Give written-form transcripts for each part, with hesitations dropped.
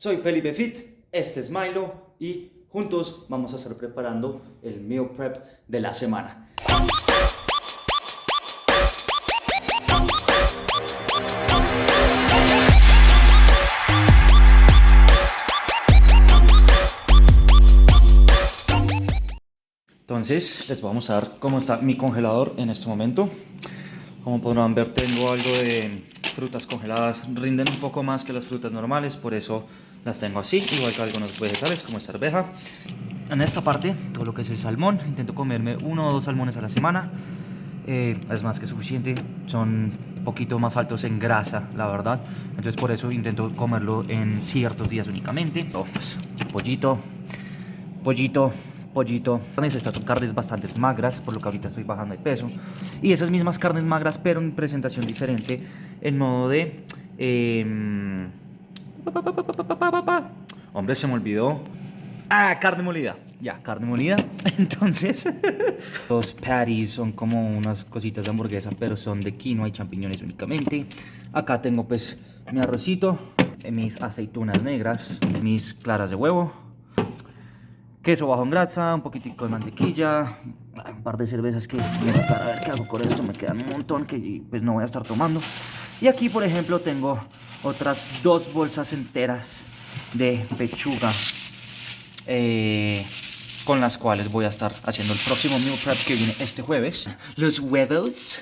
Soy Felipe Fit, este es Milo y juntos vamos a estar preparando el meal prep de la semana. Entonces les voy a mostrar cómo está mi congelador en este momento. Como podrán ver, tengo algo de frutas congeladas, rinden un poco más que las frutas normales, por eso las tengo así, igual que algunos vegetales como esta arveja. En esta parte, todo lo que es el salmón, intento comerme 1 o 2 salmones a la semana. Es más que suficiente, son un poquito más altos en grasa, la verdad. Entonces por eso intento comerlo en ciertos días únicamente. Pues, pollito. Estas son carnes bastante magras, por lo que ahorita estoy bajando de peso. Y esas mismas carnes magras, pero en presentación diferente, en modo de... Hombre, se me olvidó. Carne molida. Ya, carne molida. Entonces, los patties son como unas cositas de hamburguesa, pero son de quinoa y champiñones únicamente. Acá tengo pues mi arrocito, mis aceitunas negras, mis claras de huevo, queso bajo en grasa, un poquitico de mantequilla, un par de cervezas que voy a tratar a ver qué hago con esto. Me quedan un montón que pues no voy a estar tomando. Y aquí, por ejemplo, tengo otras 2 bolsas enteras de pechuga, con las cuales voy a estar haciendo el próximo meal prep que viene este jueves. Los huevos,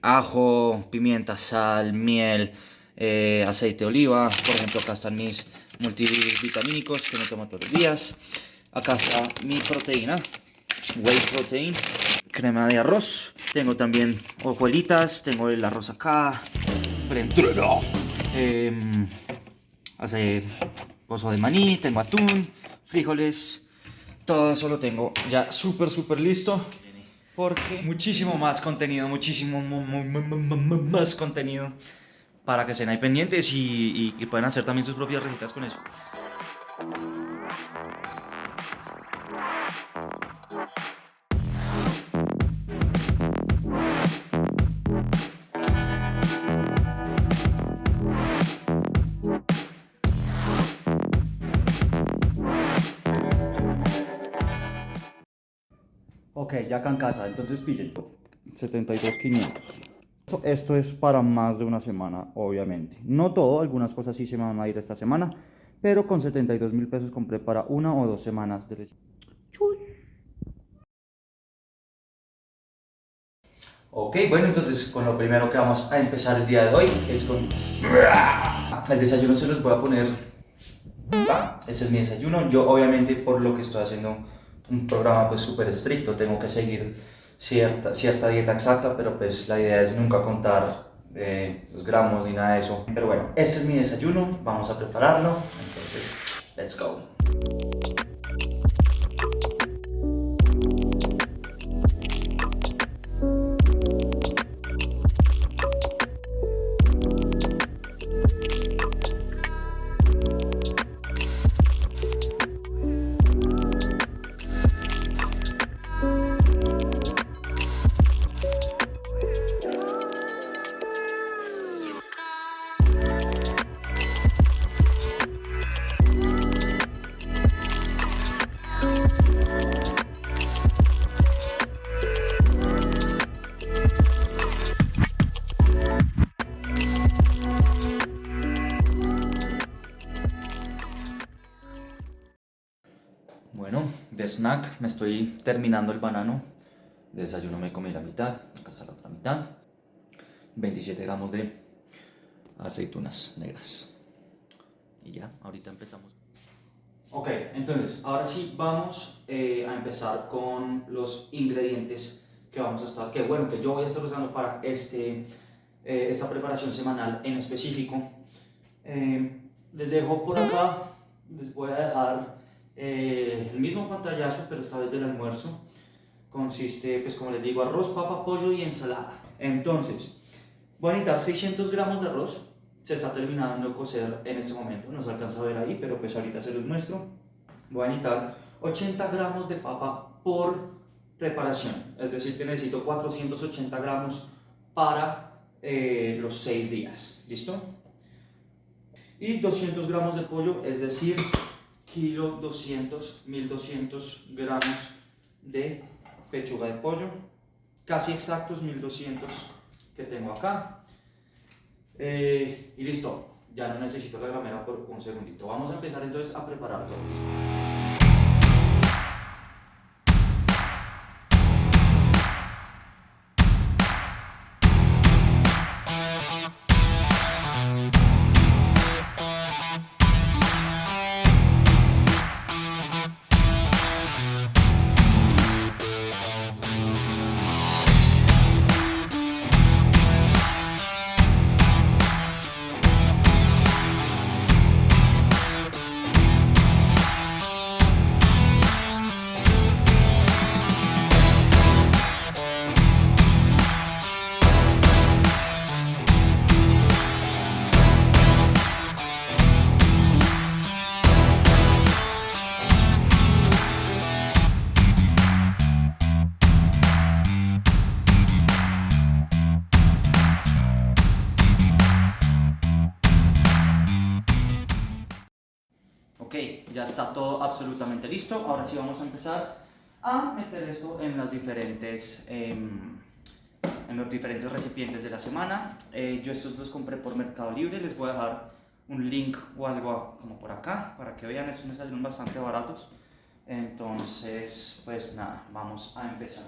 ajo, pimienta, sal, miel, aceite de oliva. Por ejemplo, acá están mis multivitamínicos que me tomo todos los días. Acá está mi proteína, whey protein, crema de arroz. Tengo también hojuelitas, tengo el arroz acá, preentreno, hace pozo de maní, tengo atún, frijoles. Todo eso lo tengo ya súper listo, porque muchísimo más contenido, muchísimo más contenido para que estén ahí pendientes y puedan hacer también sus propias recetas con eso. Ok, ya acá en casa, entonces pillen. 72.500. Esto es para más de una semana, obviamente. No todo, algunas cosas sí se me van a ir esta semana, pero con 72.000 pesos compré para 1 o 2 semanas de recibo. Ok, bueno, entonces con lo primero que vamos a empezar el día de hoy es con... El desayuno se los voy a poner... Ese es mi desayuno. Yo obviamente, por lo que estoy haciendo un programa pues súper estricto, tengo que seguir cierta dieta exacta, pero pues la idea es nunca contar los gramos ni nada de eso. Pero bueno, este es mi desayuno, vamos a prepararlo, entonces let's go. Bueno, de snack me estoy terminando el banano. De desayuno me comí la mitad, acá está la otra mitad. 27 gramos de aceitunas negras. Y ya, ahorita empezamos. Ok, entonces, ahora sí vamos a empezar con los ingredientes que vamos a estar, que yo voy a estar usando para esta preparación semanal en específico. Les dejo por acá, les voy a dejar el mismo pantallazo, pero esta vez del almuerzo. Consiste, pues como les digo, arroz, papa, pollo y ensalada. Entonces, voy a necesitar 600 gramos de arroz. Se está terminando de cocer en este momento, no se alcanza a ver ahí, pero pues ahorita se los muestro. Voy a necesitar 80 gramos de papa por preparación, es decir que necesito 480 gramos para los 6 días, ¿listo? y 200 gramos de pollo, es decir, kilo 200, 1200 gramos de pechuga de pollo, casi exactos 1200 que tengo acá. Y listo, ya no necesito la gramera por un segundito. Vamos a empezar entonces a preparar todo esto. Ok, ya está todo absolutamente listo. Ahora sí vamos a empezar a meter esto en los diferentes recipientes de la semana. Yo estos los compré por Mercado Libre. Les voy a dejar un link o algo como por acá para que vean. Estos me salieron bastante baratos. Entonces, pues nada, vamos a empezar.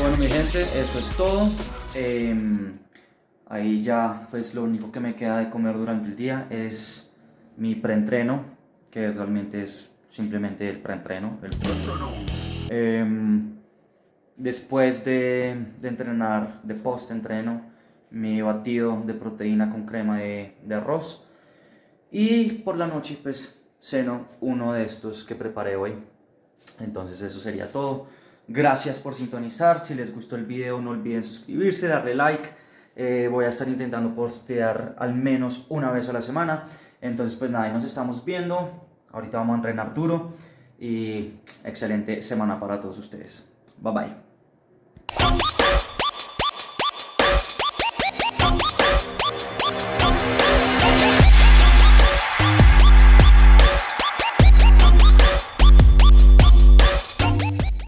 Bueno, mi gente, eso es todo. Ahí ya pues lo único que me queda de comer durante el día es mi preentreno, que realmente es simplemente el preentreno. Después de entrenar, de post-entreno, mi batido de proteína con crema de arroz. Y por la noche pues ceno uno de estos que preparé hoy. Entonces eso sería todo. Gracias por sintonizar. Si les gustó el video no olviden suscribirse, darle like. Voy a estar intentando postear al menos una vez a la semana. Entonces pues nada, ahí nos estamos viendo. Ahorita vamos a entrenar duro. Y excelente semana para todos ustedes. Bye bye.